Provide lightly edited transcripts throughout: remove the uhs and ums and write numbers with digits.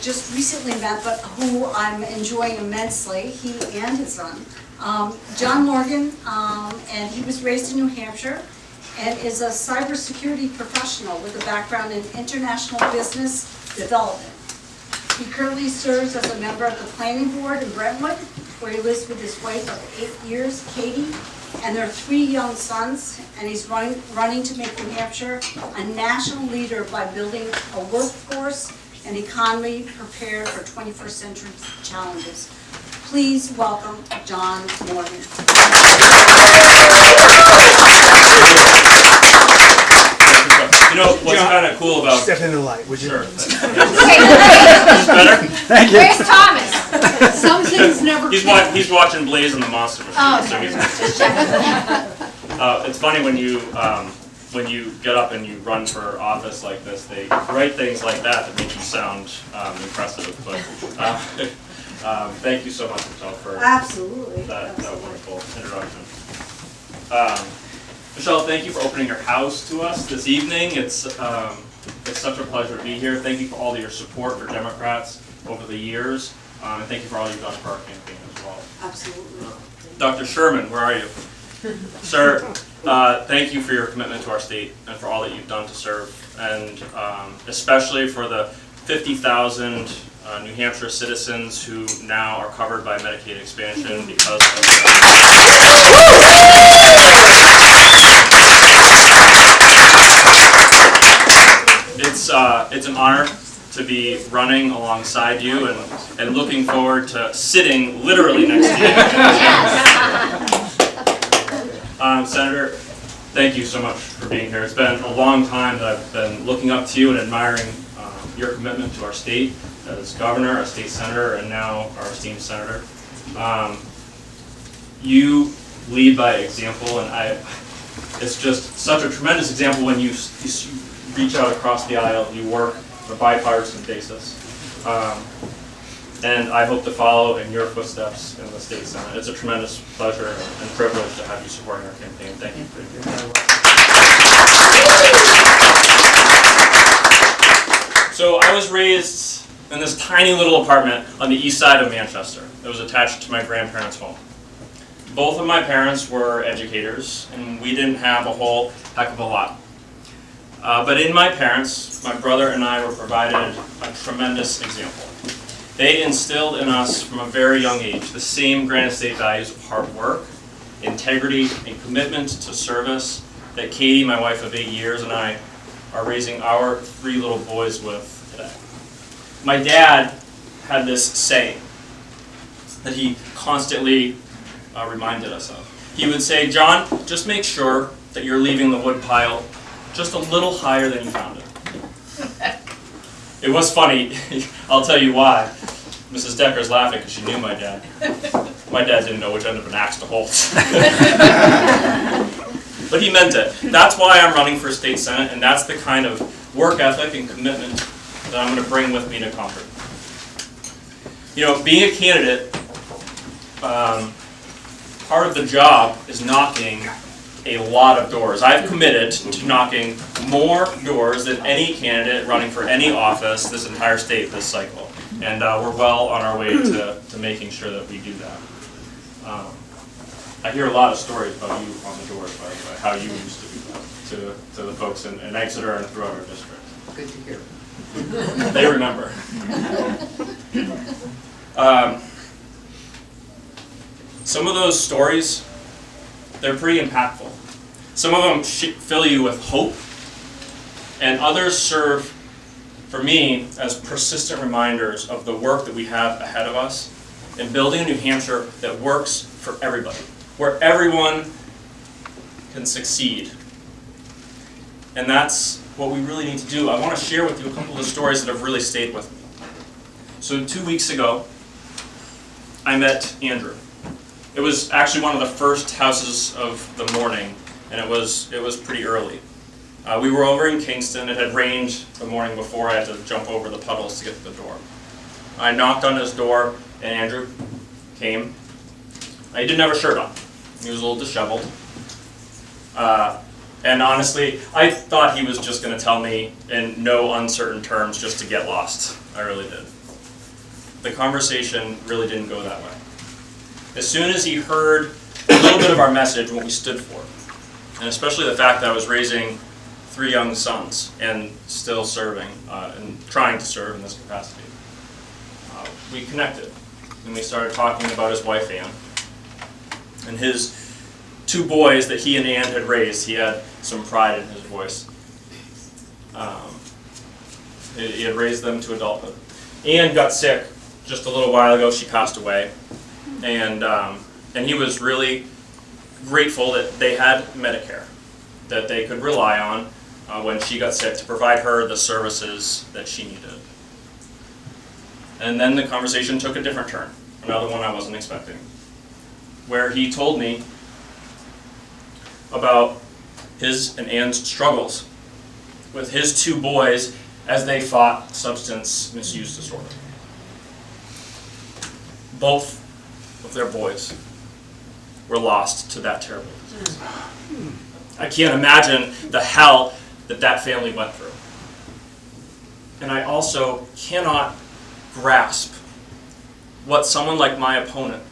just recently met, but who I'm enjoying immensely, he and his son, Jon Morgan, and he was raised in New Hampshire and is a cybersecurity professional with a background in international business development. He currently serves as a member of the planning board in Brentwood, where he lives with his wife of 8 years, Katie, and their 3 young sons, and he's running to make New Hampshire a national leader by building a workforce and economy prepared for 21st century challenges. Please welcome Jon Morgan. You know what's kind of cool about... Step in the light, would you? Sure. Better? Thank you. Where's Thomas? Some things never change. He's watching Blaze and the Monster Machine. Oh, so okay. it's funny when you get up and you run for office like this, they write things like that make you sound impressive. But thank you so much, Michele, for Absolutely. that wonderful introduction. Michele, thank you for opening your house to us this evening. It's such a pleasure to be here. Thank you for all of your support for Democrats over the years. And thank you for all you've done for our campaign as well. Absolutely. Dr. Sherman, where are you? Sir, thank you for your commitment to our state and for all that you've done to serve, and especially for the 50,000 New Hampshire citizens who now are covered by Medicaid expansion because of it's an honor to be running alongside you and looking forward to sitting literally next to you. Senator, thank you so much for being here. It's been a long time that I've been looking up to you and admiring your commitment to our state as governor, as state senator, and now our esteemed senator. You lead by example, and it's just such a tremendous example when you reach out across the aisle, you work on a bipartisan basis. And I hope to follow in your footsteps in the state senate. It's a tremendous pleasure and privilege to have you supporting our campaign. Thank you for being here. So I was raised in this tiny little apartment on the east side of Manchester. It was attached to my grandparents' home. Both of my parents were educators, and we didn't have a whole heck of a lot. But in my parents, my brother and I were provided a tremendous example. They instilled in us from a very young age the same Granite State values of hard work, integrity, and commitment to service that Katie, my wife of 8 years, and I are raising our 3 little boys with today. My dad had this saying that he constantly reminded us of. He would say, "John, just make sure that you're leaving the wood pile just a little higher than you found it." It was funny. I'll tell you why. Mrs. Decker's laughing because she knew my dad. My dad didn't know which end of an axe to hold. But he meant it. That's why I'm running for state senate, and that's the kind of work ethic and commitment that I'm going to bring with me to Concord. You know, being a candidate, part of the job is knocking a lot of doors. I've committed to knocking more doors than any candidate running for any office this entire state this cycle. And we're well on our way to making sure that we do that. I hear a lot of stories about you on the doors, by the way, how you used to do that to the folks in Exeter and throughout our district. Good to hear. They remember. Some of those stories, they're pretty impactful. Some of them fill you with hope, and others serve, for me, as persistent reminders of the work that we have ahead of us in building a New Hampshire that works for everybody, where everyone can succeed. And that's what we really need to do. I want to share with you a couple of stories that have really stayed with me. So 2 weeks ago, I met Andrew. It was actually one of the first houses of the morning, and it was pretty early. We were over in Kingston. It had rained the morning before. I had to jump over the puddles to get to the door. I knocked on his door, and Andrew came. He didn't have a shirt on. He was a little disheveled. And honestly, I thought he was just going to tell me in no uncertain terms just to get lost. I really did. the conversation really didn't go that way. As soon as he heard a little bit of our message, what we stood for, and especially the fact that I was raising 3 young sons and still serving and trying to serve in this capacity, we connected. And we started talking about his wife, Ann, and his 2 boys that he and Ann had raised. He had some pride in his voice. He had raised them to adulthood. Ann got sick just a little while ago. She passed away. And he was really grateful that they had Medicare, that they could rely on when she got sick to provide her the services that she needed. And then the conversation took a different turn, another one I wasn't expecting, where he told me about his and Ann's struggles with his 2 boys as they fought substance misuse disorder. Both of their boys were lost to that terrible disease. I can't imagine the hell that family went through. And I also cannot grasp what someone like my opponent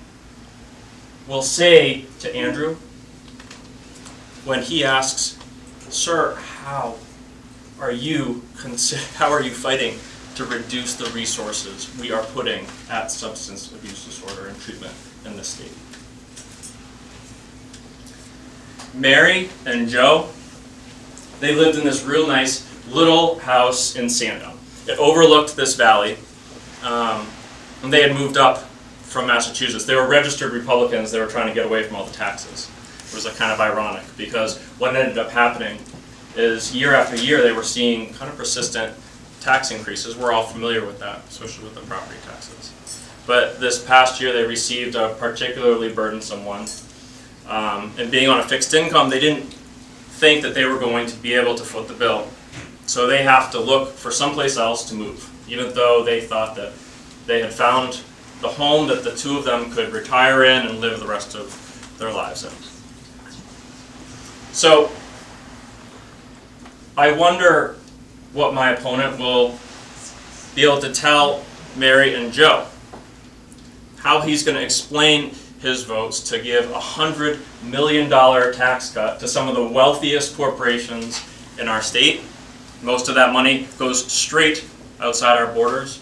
will say to Andrew when he asks, "Sir, how are you fighting to reduce the resources we are putting at substance abuse disorder and treatment in this state?" Mary and Joe, they lived in this real nice little house in Sandown. It overlooked this valley, and they had moved up from Massachusetts. They were registered Republicans. They were trying to get away from all the taxes. It was kind of ironic, because what ended up happening is year after year they were seeing kind of persistent tax increases. We're all familiar with that, especially with the property taxes. But this past year they received a particularly burdensome one. And being on a fixed income, they didn't think that they were going to be able to foot the bill. So they have to look for someplace else to move, even though they thought that they had found the home that the 2 of them could retire in and live the rest of their lives in. So I wonder what my opponent will be able to tell Mary and Joe, how he's going to explain his votes to give a $100 million tax cut to some of the wealthiest corporations in our state. Most of that money goes straight outside our borders.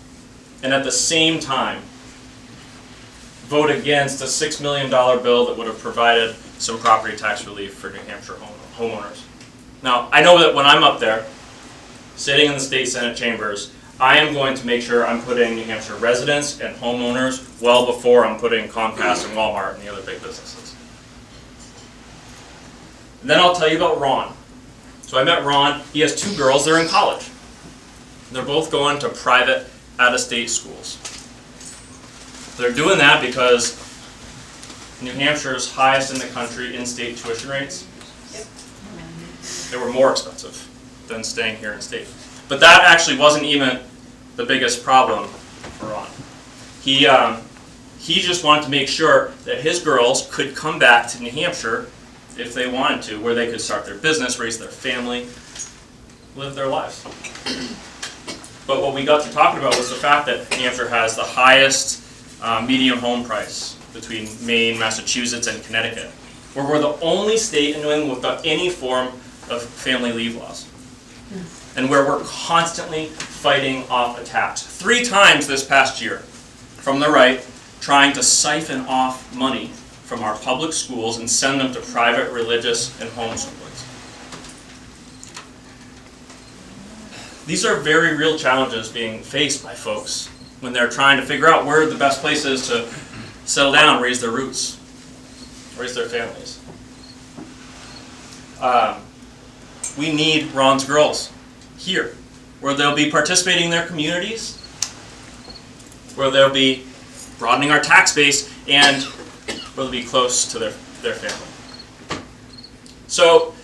And at the same time, vote against a $6 million bill that would have provided some property tax relief for New Hampshire homeowners. Now, I know that when I'm up there, sitting in the state Senate chambers, I am going to make sure I'm putting New Hampshire residents and homeowners well before I'm putting Comcast and Walmart and the other big businesses. And then I'll tell you about Ron. So I met Ron. He has 2 girls. They're in college. They're both going to private out-of-state schools. They're doing that because New Hampshire's highest in the country in-state tuition rates. They were more expensive than staying here in state. But that actually wasn't even the biggest problem for Ron. He just wanted to make sure that his girls could come back to New Hampshire if they wanted to, where they could start their business, raise their family, live their lives. But what we got to talking about was the fact that New Hampshire has the highest median home price between Maine, Massachusetts, and Connecticut, where we're the only state in New England without any form of family leave laws, and where we're constantly fighting off attacks. 3 times this past year from the right, trying to siphon off money from our public schools and send them to private, religious, and homeschoolers. These are very real challenges being faced by folks when they're trying to figure out where the best place is to settle down, raise their roots, raise their families. We need Ron's girls here, where they'll be participating in their communities, where they'll be broadening our tax base, and where they'll be close to their family. So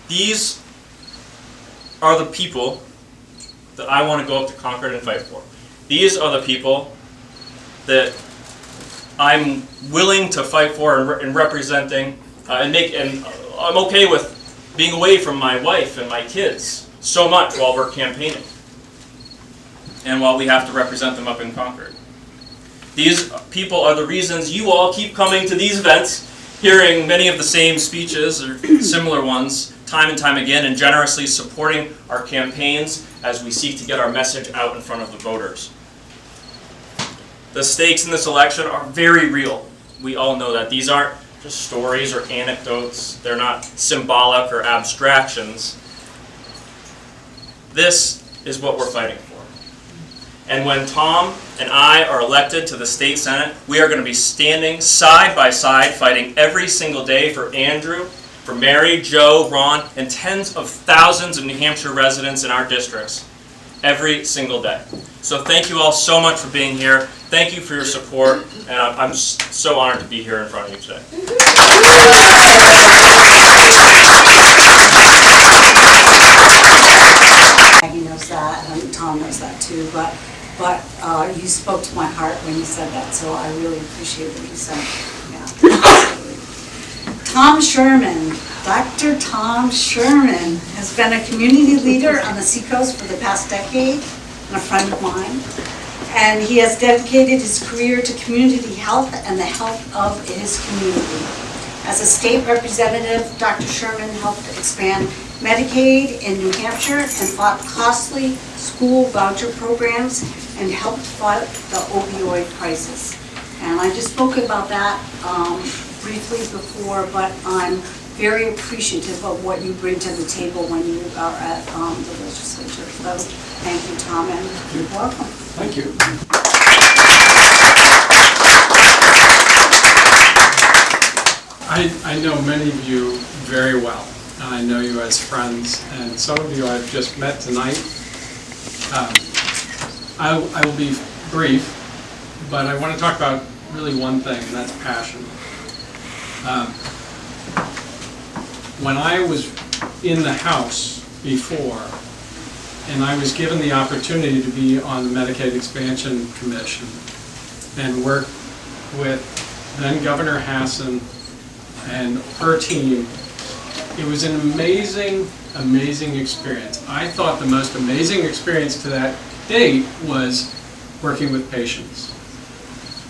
these are the people that I want to go up to Concord and fight for. These are the people that I'm willing to fight for and representing, and I'm okay with being away from my wife and my kids so much while we're campaigning and while we have to represent them up in Concord. These people are the reasons you all keep coming to these events, hearing many of the same speeches or similar ones time and time again, and generously supporting our campaigns as we seek to get our message out in front of the voters. The stakes in this election are very real. We all know that. These aren't just stories or anecdotes. They're not symbolic or abstractions. This is what we're fighting for. And when Tom and I are elected to the state senate, we are going to be standing side by side, fighting every single day for Andrew, for Mary, Joe, Ron, and tens of thousands of New Hampshire residents in our districts every single day. So thank you all so much for being here. Thank you for your support, and I'm so honored to be here in front of you today. Maggie knows that, and Tom knows that too, but you spoke to my heart when you said that, so I really appreciate what you said. Yeah, absolutely. Tom Sherman, Dr. Tom Sherman has been a community leader on the Seacoast for the past decade, and a friend of mine. And he has dedicated his career to community health and the health of his community. As a state representative, Dr. Sherman helped expand Medicaid in New Hampshire and fought costly school voucher programs and helped fight the opioid crisis. And I just spoke about that briefly before, but I'm very appreciative of what you bring to the table when you are at the legislature. So thank you, Tom, and you're welcome. Thank you. I know many of you very well, and I know you as friends, and some of you I've just met tonight. I will be brief, but I want to talk about really one thing, and that's passion. When I was in the House before, and I was given the opportunity to be on the Medicaid Expansion Commission and work with then Governor Hassan and her team, it was an amazing, amazing experience. I thought the most amazing experience to that date was working with patients.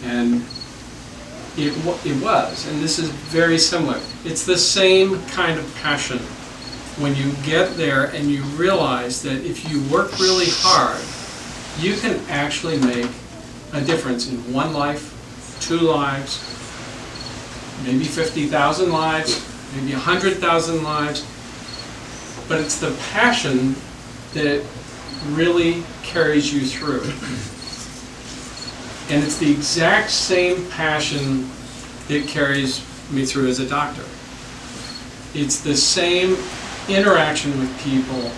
And it was, and this is very similar. It's the same kind of passion when you get there and you realize that if you work really hard, you can actually make a difference in one life, 2 lives, maybe 50,000 lives, maybe 100,000 lives. But it's the passion that really carries you through. And it's the exact same passion that carries me through as a doctor. It's the same interaction with people,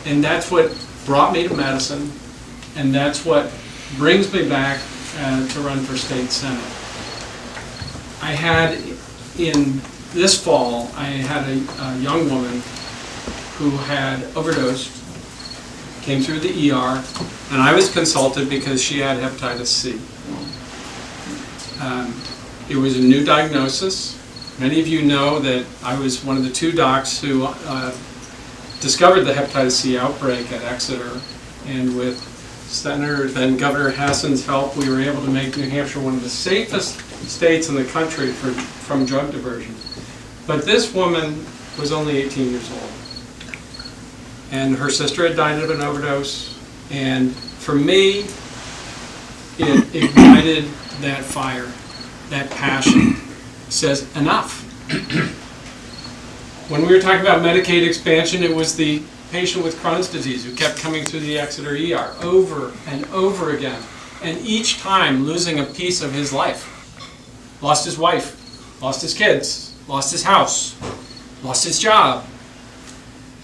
and that's what brought me to medicine, and that's what brings me back to run for state senate. I had, in this fall, I had a young woman who had overdosed, came through the ER, and I was consulted because she had hepatitis C. It was a new diagnosis. Many of you know that I was one of the 2 docs who discovered the hepatitis C outbreak at Exeter, and with Senator, then Governor Hassan's help, we were able to make New Hampshire one of the safest states in the country from drug diversion. But this woman was only 18 years old. And her sister had died of an overdose, and for me, it ignited that fire, that passion. It says, enough. When we were talking about Medicaid expansion, it was the patient with Crohn's disease who kept coming through the Exeter ER over and over again, and each time losing a piece of his life. Lost his wife, lost his kids, lost his house, lost his job.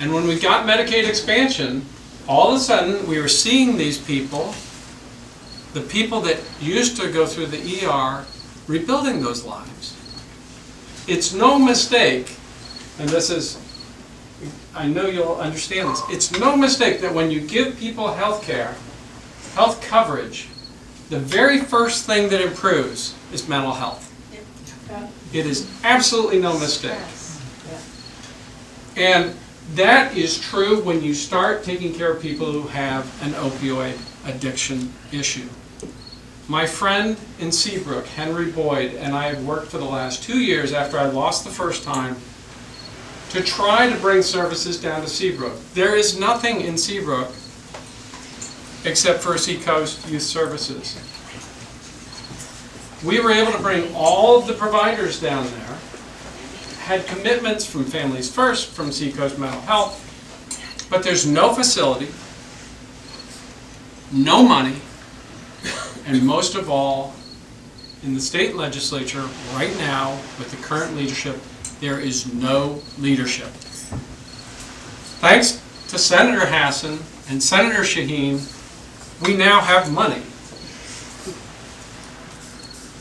And when we got Medicaid expansion, all of a sudden we were seeing these people, the people that used to go through the ER, rebuilding those lives. It's no mistake, and this is, I know you'll understand this, it's no mistake that when you give people health care, health coverage, the very first thing that improves is mental health. It is absolutely no mistake. And that is true when you start taking care of people who have an opioid addiction issue. My friend in Seabrook, Henry Boyd, and I have worked for the last 2 years after I lost the first time to try to bring services down to Seabrook. There is nothing in Seabrook except for Seacoast Youth Services. We were able to bring all of the providers down there, had commitments from Families First, from Seacoast Mental Health, but there's no facility, no money, and most of all, in the state legislature right now, with the current leadership, there is no leadership. Thanks to Senator Hassan and Senator Shaheen, we now have money.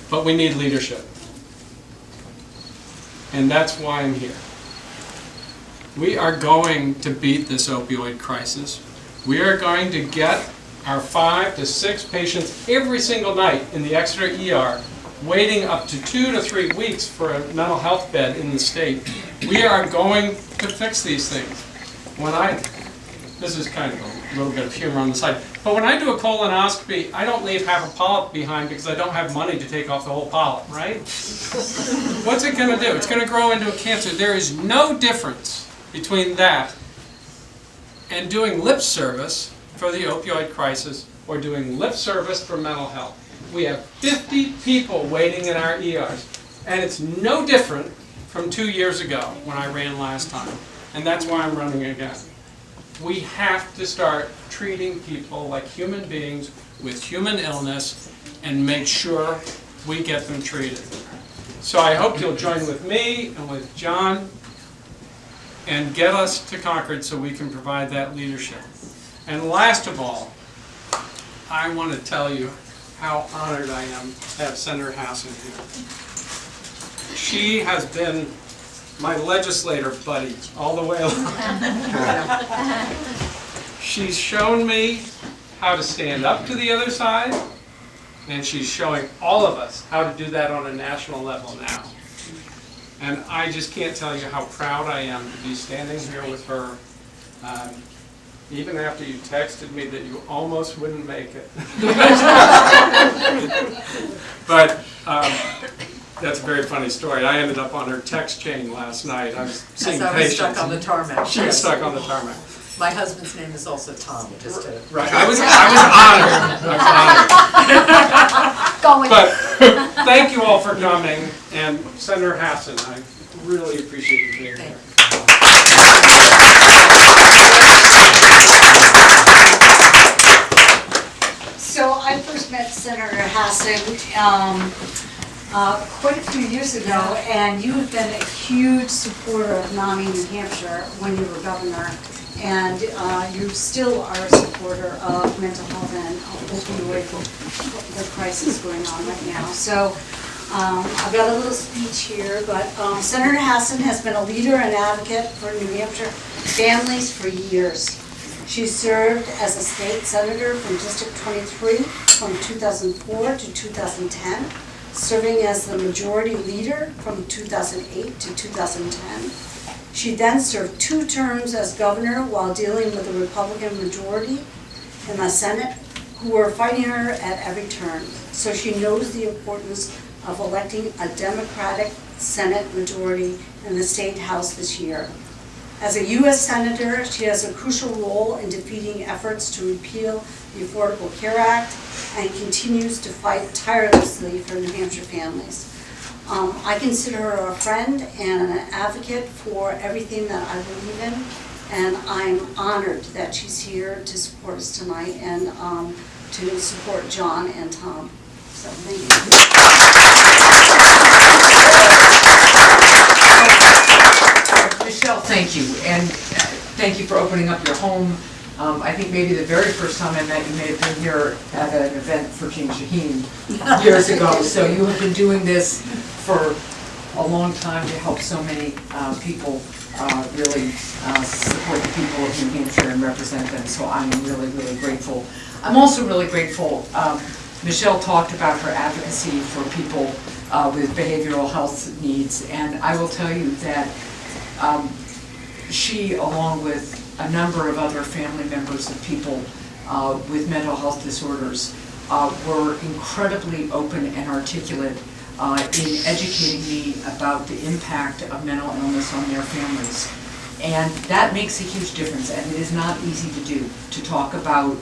But we need leadership. And that's why I'm here. We are going to beat this opioid crisis. We are going to get our 5 to 6 patients every single night in the Exeter ER waiting up to 2 to 3 weeks for a mental health bed in the state. We are going to fix these things. This is kind of a little bit of humor on the side, but when I do a colonoscopy, I don't leave half a polyp behind because I don't have money to take off the whole polyp, right? What's it going to do? It's going to grow into a cancer. There is no difference between that and doing lip service for the opioid crisis or doing lip service for mental health. We have 50 people waiting in our ERs, and it's no different from 2 years ago when I ran last time, and that's why I'm running again. We have to start treating people like human beings with human illness and make sure we get them treated. So I hope you'll join with me and with John and get us to Concord so we can provide that leadership. And last of all, I want to tell you how honored I am to have Senator Hassan here. She has been my legislator buddy all the way along. She's shown me how to stand up to the other side, and she's showing all of us how to do that on a national level now. And I just can't tell you how proud I am to be standing here with her. Even after you texted me that you almost wouldn't make it. But that's a very funny story. I ended up on her text chain last night. I was seeing I was patients. stuck on the tarmac. She was stuck on the tarmac. My husband's name is also Tom, just to... Right. I was honored. I was honored. But thank you all for coming, and Senator Hassan, I really appreciate you being here. So I first met Senator Hassan quite a few years ago, and you have been a huge supporter of NAMI New Hampshire when you were governor, and you still are a supporter of mental health and opioid, the crisis going on right now. So I've got a little speech here, but Senator Hassan has been a leader and advocate for New Hampshire families for years. She served as a state senator from District 23 from 2004 to 2010, serving as the majority leader from 2008 to 2010. She then served 2 terms as governor while dealing with the Republican majority in the Senate, who were fighting her at every turn. So she knows the importance of electing a Democratic Senate majority in the State House this year. As a U.S. Senator, she has a crucial role in defeating efforts to repeal the Affordable Care Act and continues to fight tirelessly for New Hampshire families. I consider her a friend and an advocate for everything that I believe in, and I'm honored that she's here to support us tonight and to support John and Tom. So thank you. Michele, thank you, and thank you for opening up your home. I think maybe the very first time I met you may have been here at an event for King Shaheen years ago. So you have been doing this for a long time to help so many people really support the people of New Hampshire and represent them. So I'm really, really grateful. I'm also really grateful. Michele talked about her advocacy for people with behavioral health needs, and I will tell you that she, along with a number of other family members of people with mental health disorders, were incredibly open and articulate in educating me about the impact of mental illness on their families. And that makes a huge difference, and it is not easy to do, to talk about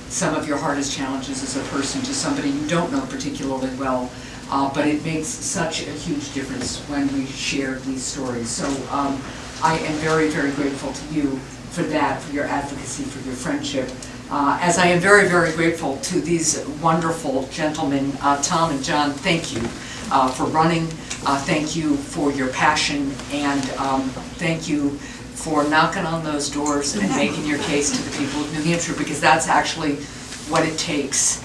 some of your hardest challenges as a person to somebody you don't know particularly well, but it makes such a huge difference when we share these stories. So I am very, very grateful to you for that, for your advocacy, for your friendship. As I am very, very grateful to these wonderful gentlemen, Tom and John, thank you for running, thank you for your passion, and thank you for knocking on those doors and making your case to the people of New Hampshire, because that's actually what it takes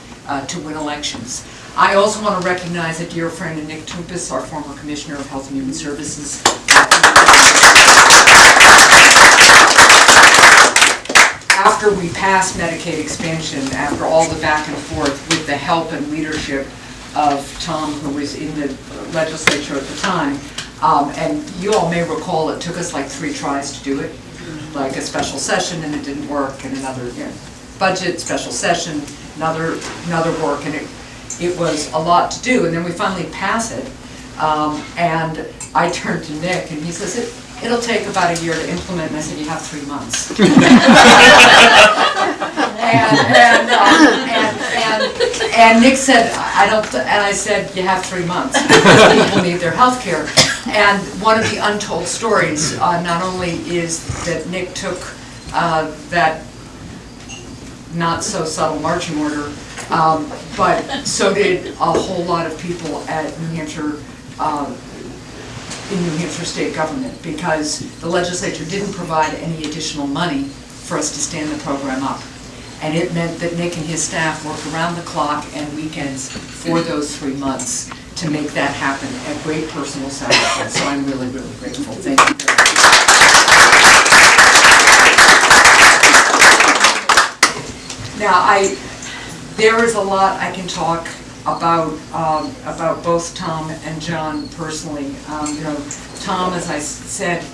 to win elections. I also want to recognize a dear friend, Nick Tumpus, our former Commissioner of Health and Human Services. After we passed Medicaid expansion, after all the back and forth with the help and leadership of Tom, who was in the legislature at the time, and you all may recall it took us like 3 tries to do it, like a special session and it didn't work, and another budget, special session, another work, and it was a lot to do, and then we finally pass it, and I turned to Nick and he says, it'll take about a year to implement, and I said, you have 3 months. And Nick said, I don't, and I said, you have 3 months, because people need their health care. And one of the untold stories, not only is that Nick took that not so subtle marching order, but so did a whole lot of people at New Hampshire, in New Hampshire state government, because the legislature didn't provide any additional money for us to stand the program up. And it meant that Nick and his staff worked around the clock and weekends for those 3 months to make that happen at great personal sacrifice. So I'm really, really grateful. Thank you very much. Now, there is a lot I can talk about both Tom and John personally. Tom, as I said,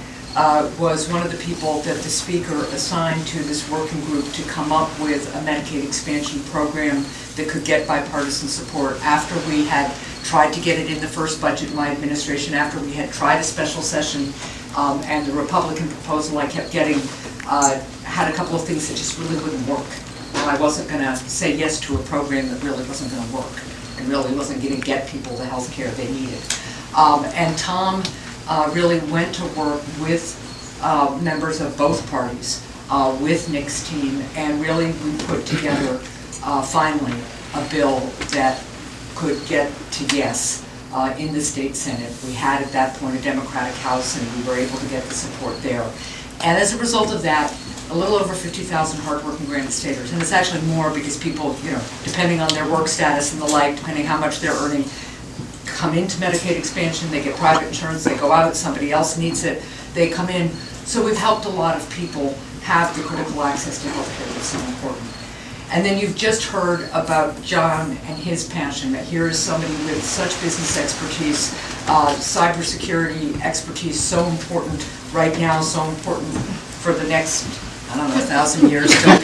was one of the people that the speaker assigned to this working group to come up with a Medicaid expansion program that could get bipartisan support. After we had tried to get it in the first budget in my administration, after we had tried a special session, and the Republican proposal I kept getting had a couple of things that just really wouldn't work. And I wasn't going to say yes to a program that really wasn't going to work and really wasn't going to get people the health care they needed. And Tom really went to work with members of both parties, with Nick's team, and really we put together finally a bill that could get to yes in the state Senate. We had at that point a Democratic House, and we were able to get the support there. And as a result of that, a little over 50,000 hardworking Granite Staters, and it's actually more because people, depending on their work status and the like, depending how much they're earning, come into Medicaid expansion, they get private insurance, they go out, somebody else needs it, they come in. So we've helped a lot of people have the critical access to health care that's so important. And then you've just heard about John and his passion, that here is somebody with such business expertise, cybersecurity expertise, so important right now, so important for the next, 1,000 years till we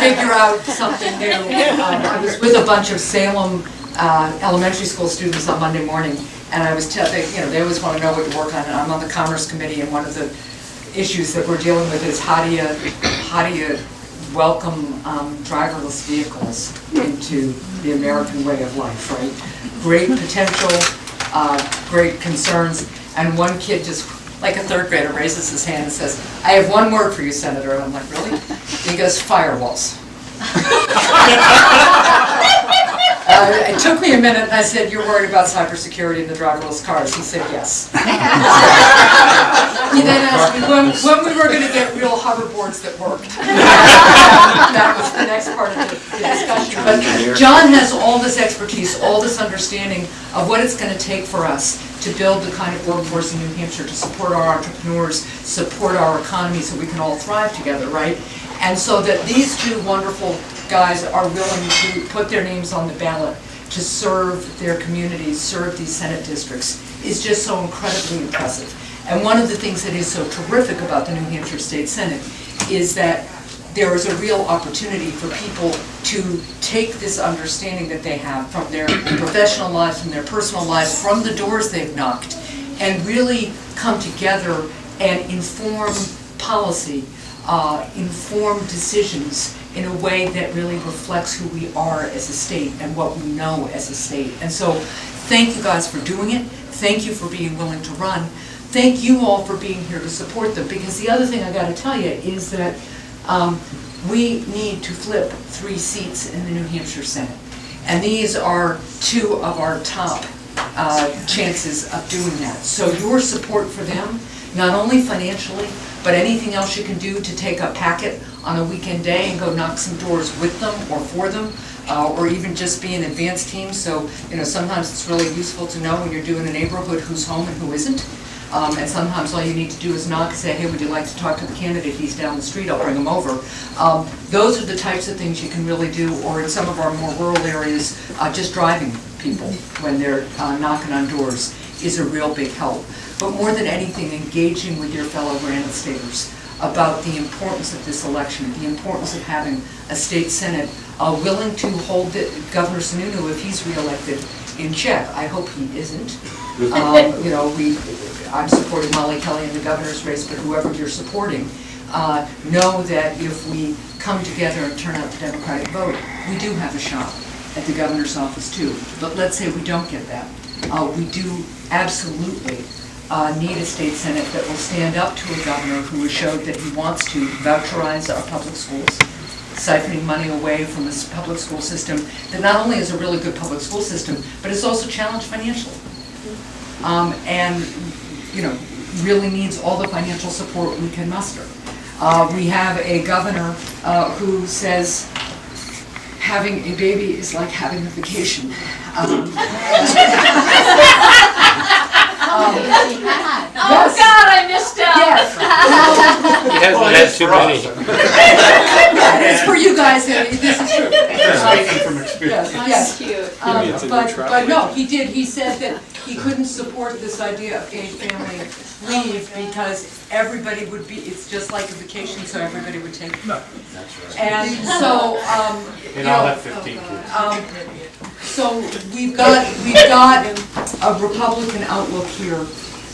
figure out something new. I was with a bunch of Salem elementary school students on Monday morning, and I was telling, they always want to know what you work on, and I'm on the Commerce Committee, and one of the issues that we're dealing with is how do you welcome driverless vehicles into the American way of life, right? Great potential, great concerns, and one kid just, like a third grader, raises his hand and says, I have one word for you, Senator. And I'm like, really? He goes, firewalls. It took me a minute, and I said, you're worried about cybersecurity in the driverless cars? He said, yes. He then asked me when we were going to get real hoverboards that worked. That was the next part of the discussion. But John has all this expertise, all this understanding of what it's going to take for us to build the kind of workforce in New Hampshire, to support our entrepreneurs, support our economy so we can all thrive together, right? And so that these two wonderful guys are willing to put their names on the ballot to serve their communities, serve these Senate districts, is just so incredibly impressive. And one of the things that is so terrific about the New Hampshire State Senate is that there is a real opportunity for people to take this understanding that they have from their professional lives, from their personal lives, from the doors they've knocked, and really come together and inform policy, inform decisions in a way that really reflects who we are as a state and what we know as a state. And so thank you guys for doing it. Thank you for being willing to run. Thank you all for being here to support them, because the other thing I got to tell you is that we need to flip 3 seats in the New Hampshire Senate. And these are 2 of our top chances of doing that. So your support for them, not only financially, but anything else you can do to take a packet on a weekend day and go knock some doors with them or for them, or even just be an advance team. So, you know, sometimes it's really useful to know when you're doing a neighborhood who's home and who isn't. And sometimes all you need to do is knock and say, hey, would you like to talk to the candidate? He's down the street, I'll bring him over. Those are the types of things you can really do, or in some of our more rural areas, just driving people when they're knocking on doors is a real big help. But more than anything, engaging with your fellow Granite Staters about the importance of this election, the importance of having a state senate willing to hold Governor Sununu, if he's reelected, in check. I hope he isn't. You know, I'm supporting Molly Kelly in the governor's race, but whoever you're supporting, know that if we come together and turn out the Democratic vote, we do have a shot at the governor's office too. But let's say we don't get that. We do absolutely need a state senate that will stand up to a governor who has showed that he wants to voucherize our public schools, siphoning money away from this public school system that not only is a really good public school system, but is also challenged financially. And, you know, really needs all the financial support we can muster. We have a governor who says having a baby is like having a vacation. Oh God, I missed out. Yes. He hasn't had too many. It's for you guys, this is true. Speaking from experience. Yes. Cute. But no, he did, he said that he couldn't support this idea of paid family leave because everybody would be, it's just like a vacation, so everybody would take it. And so, you And I'll know, have 15 kids. so we've got a Republican outlook here,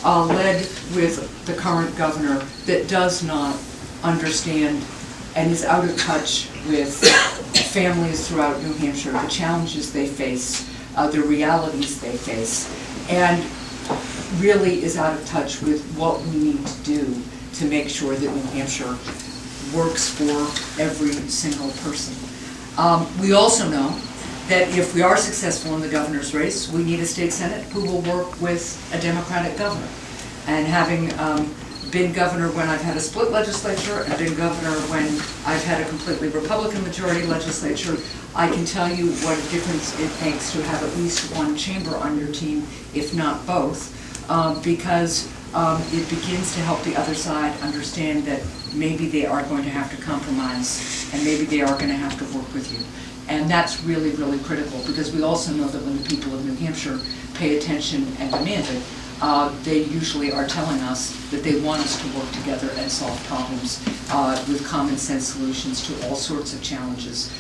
led with the current governor that does not understand and is out of touch with families throughout New Hampshire, the challenges they face, the realities they face, and really is out of touch with what we need to do to make sure that New Hampshire works for every single person. We also know that if we are successful in the governor's race, we need a state senate who will work with a Democratic governor. And having been governor when I've had a split legislature and been governor when I've had a completely Republican majority legislature, I can tell you what a difference it makes to have at least one chamber on your team, if not both, because it begins to help the other side understand that maybe they are going to have to compromise and maybe they are going to have to work with you. And that's really, really critical, because we also know that when the people of New Hampshire pay attention and demand it, they usually are telling us that they want us to work together and solve problems with common sense solutions to all sorts of challenges,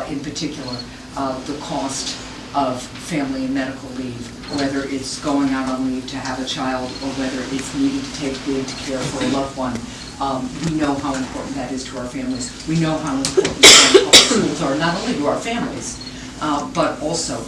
in particular the cost of family and medical leave, whether it's going out on leave to have a child or whether it's needing to take leave to care for a loved one. We know how important that is to our families. We know how important public schools are, not only to our families, but also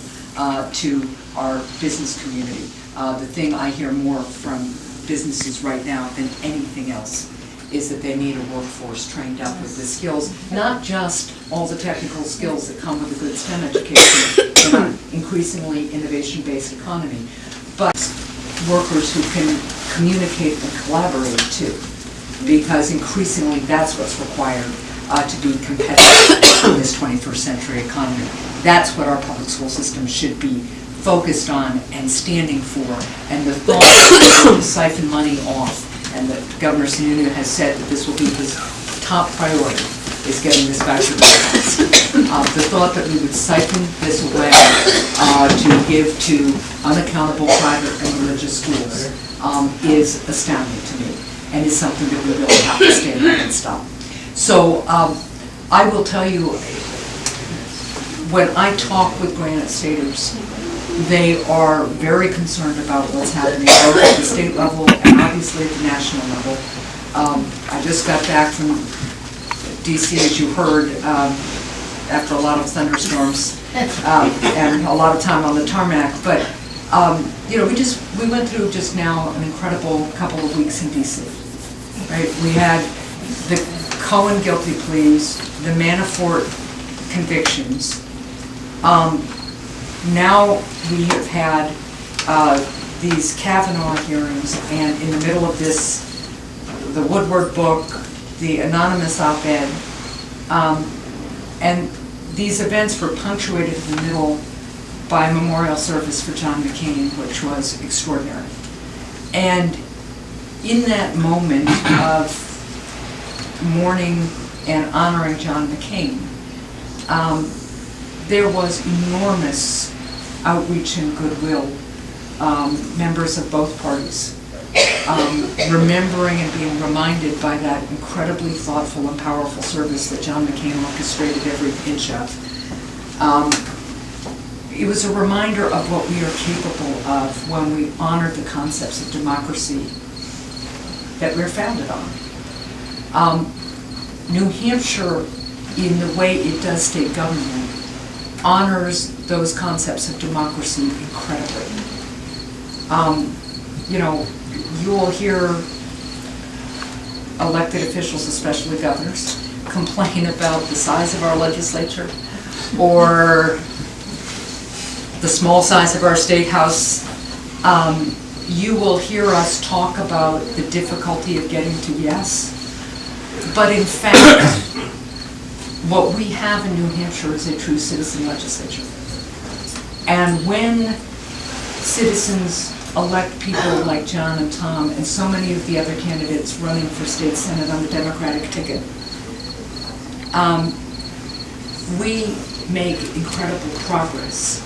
to our business community. The thing I hear more from businesses right now than anything else is that they need a workforce trained up with the skills, not just all the technical skills that come with a good STEM education in an increasingly innovation-based economy, but workers who can communicate and collaborate too, because increasingly that's what's required to be competitive in this 21st century economy. That's what our public school system should be focused on and standing for, and the thought to siphon money off, and that Governor Sununu has said that this will be his top priority, is getting this back to the House. The thought that we would siphon this away to give to unaccountable private and religious schools is astounding to me, and is something that we really have to stand up and stop. So I will tell you, when I talk with Granite Staters, they are very concerned about what's happening both at the state level and obviously at the national level. I just got back from DC, as you heard, after a lot of thunderstorms and a lot of time on the tarmac. But you know, we went through just now an incredible couple of weeks in DC. Right? We had the Cohen guilty pleas, the Manafort convictions. Now we have had these Kavanaugh hearings, and in the middle of this, the Woodward book, the anonymous op-ed, and these events were punctuated in the middle by a memorial service for John McCain, which was extraordinary. And in that moment of mourning and honoring John McCain, there was enormous outreach and goodwill, members of both parties, remembering and being reminded by that incredibly thoughtful and powerful service that John McCain orchestrated every inch of. It was a reminder of what we are capable of when we honor the concepts of democracy that we're founded on. New Hampshire, in the way it does state government, honors those concepts of democracy incredibly. You know, you will hear elected officials, especially governors, complain about the size of our legislature or the small size of our state house. You will hear us talk about the difficulty of getting to yes, but in fact, what we have in New Hampshire is a true citizen legislature. And when citizens elect people like John and Tom and so many of the other candidates running for state senate on the Democratic ticket, we make incredible progress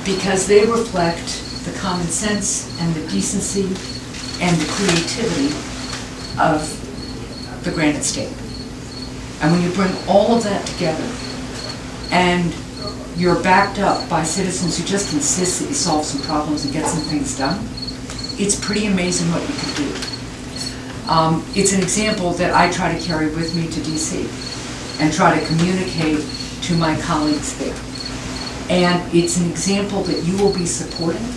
because they reflect the common sense and the decency and the creativity of the Granite State. And when you bring all of that together and you're backed up by citizens who just insist that you solve some problems and get some things done, it's pretty amazing what you can do. It's an example that I try to carry with me to DC and try to communicate to my colleagues there. And it's an example that you will be supporting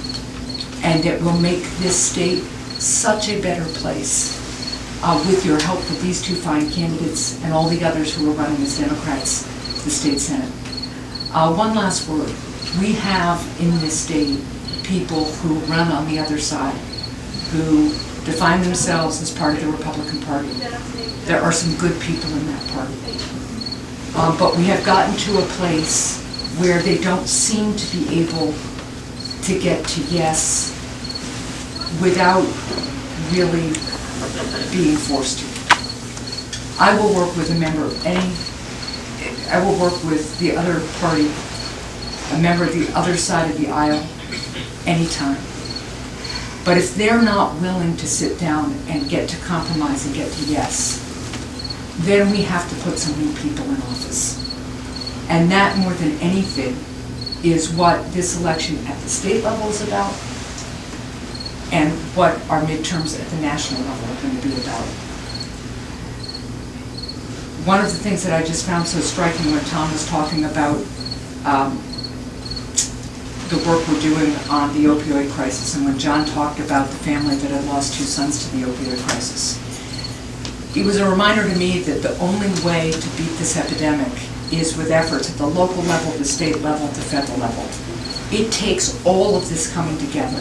and that will make this state such a better place with your help with these two fine candidates and all the others who are running as Democrats for the state senate. One last word. We have in this state people who run on the other side, who define themselves as part of the Republican Party. There are some good people in that party. But we have gotten to a place where they don't seem to be able to get to yes without really being forced to. I will work with I will work with the other party, a member of the other side of the aisle, anytime. But if they're not willing to sit down and get to compromise and get to yes, then we have to put some new people in office. And that, more than anything, is what this election at the state level is about and what our midterms at the national level are going to be about. One of the things that I just found so striking when Tom was talking about the work we're doing on the opioid crisis, and when John talked about the family that had lost two sons to the opioid crisis, it was a reminder to me that the only way to beat this epidemic is with efforts at the local level, the state level, the federal level. It takes all of this coming together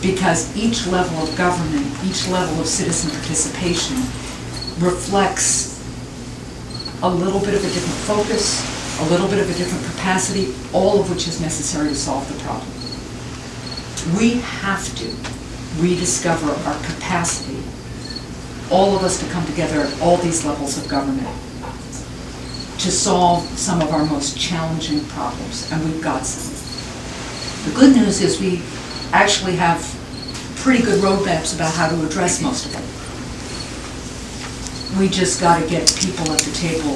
because each level of government, each level of citizen participation reflects a little bit of a different focus, a little bit of a different capacity, all of which is necessary to solve the problem. We have to rediscover our capacity, all of us to come together at all these levels of government to solve some of our most challenging problems, and we've got some. The good news is we actually have pretty good roadmaps about how to address most of them. We just got to get people at the table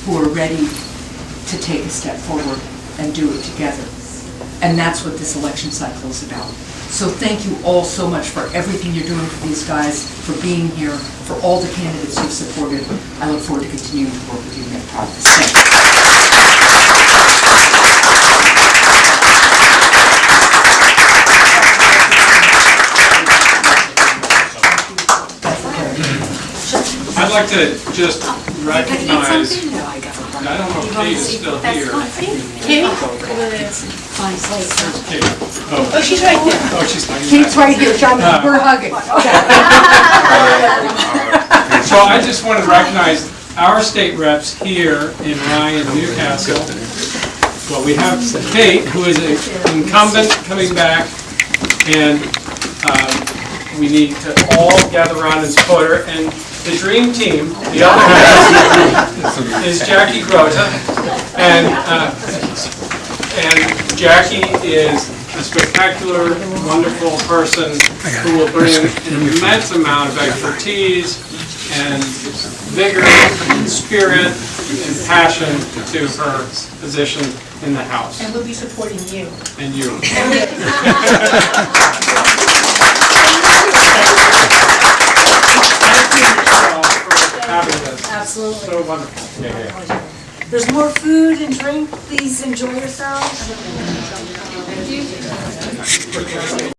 who are ready to take a step forward and do it together. And that's what this election cycle is about. So thank you all so much for everything you're doing for these guys, for being here, for all the candidates you've supported. I look forward to continuing to work with you in that process. I'd like to just recognize, I don't know if Kate is still here. Kate? Kate. Oh, she's right there. Oh, she's not. Kate's right here, John, we're hugging. So I just want to recognize our state reps here in Ryan, Newcastle. Well, we have Kate, who is an incumbent coming back, and we need to all gather around and support her. And the dream team, the other half, is Jackie Grota, and Jackie is a spectacular, wonderful person who will bring an immense amount of expertise and vigor and spirit and passion to her position in the House. And we'll be supporting you. And you. Absolutely. So wonderful. There's more food and drink. Please enjoy yourselves. Thank you.